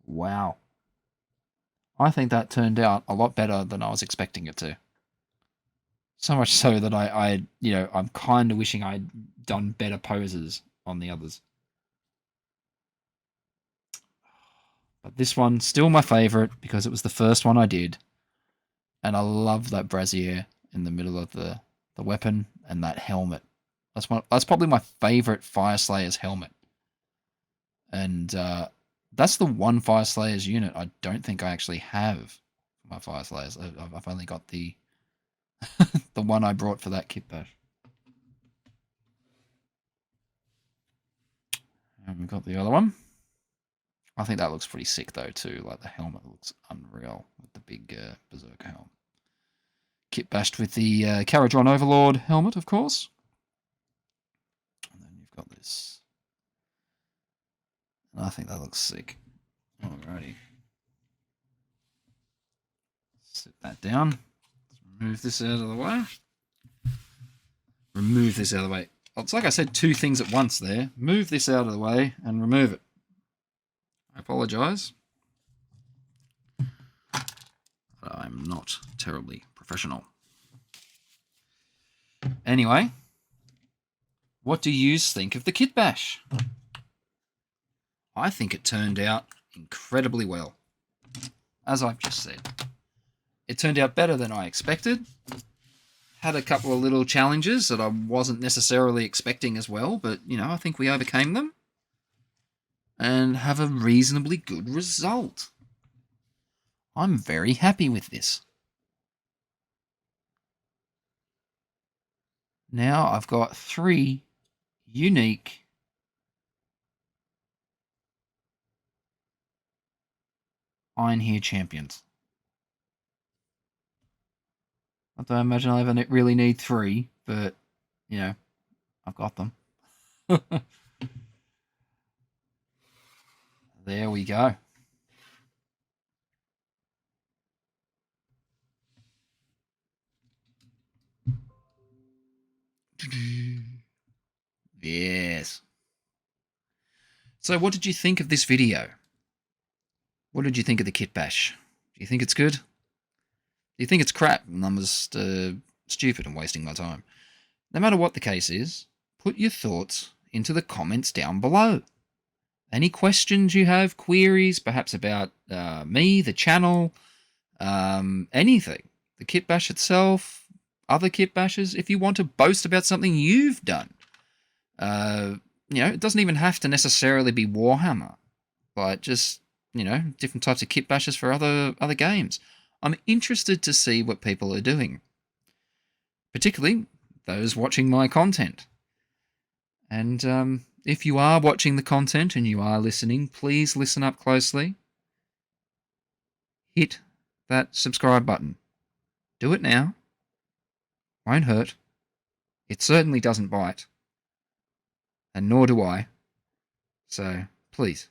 Speaker 1: Wow. I think that turned out a lot better than I was expecting it to. So much so that I'm kind of wishing I'd done better poses on the others. But this one, still my favorite because it was the first one I did. And I love that brassiere in the middle of the weapon and that helmet. That's probably my favorite Fyreslayer's helmet. And that's the one Fyreslayer's unit I don't think I actually have for my Fyreslayers. I've only got the the one I brought for that kit bash. And we've got the other one. I think that looks pretty sick though too. Like the helmet looks unreal with the big Berserker helmet. Kit bashed with the Caradron Overlord helmet, of course. And then you've got this. And I think that looks sick. Alrighty. Sit that down. Let's remove this out of the way. Remove this out of the way. It's like I said, two things at once there. Move this out of the way and remove it. I apologise. I'm not terribly professional. Anyway, what do you think of the kit bash? I think it turned out incredibly well, as I've just said. It turned out better than I expected. Had a couple of little challenges that I wasn't necessarily expecting as well, but, I think we overcame them and have a reasonably good result. I'm very happy with this. Now I've got 3 unique Iron Here champions. I don't imagine I ever really need 3, but, I've got them. There we go. Yes. So what did you think of this video? What did you think of the Kit Bash? Do you think it's good? Do you think it's crap and I'm just stupid and wasting my time? No matter what the case is, put your thoughts into the comments down below. Any questions you have, queries, perhaps about me, the channel, anything. The Kit Bash itself, other Kit Bashes, if you want to boast about something you've done. It doesn't even have to necessarily be Warhammer, but just, different types of Kit Bashes for other games. I'm interested to see what people are doing, particularly those watching my content. And if you are watching the content and you are listening, please listen up closely. Hit that subscribe button. Do it now. Won't hurt. It certainly doesn't bite. And nor do I. So, please,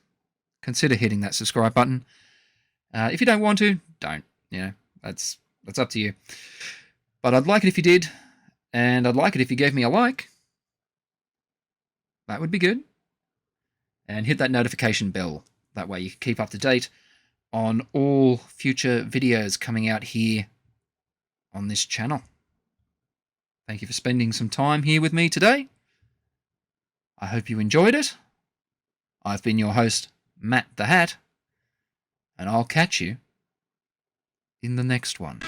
Speaker 1: consider hitting that subscribe button. If you don't want to, don't. That's up to you. But I'd like it if you did, and I'd like it if you gave me a like. That would be good. And hit that notification bell. That way you can keep up to date on all future videos coming out here on this channel. Thank you for spending some time here with me today. I hope you enjoyed it. I've been your host, Matt the Hat, and I'll catch you in the next one.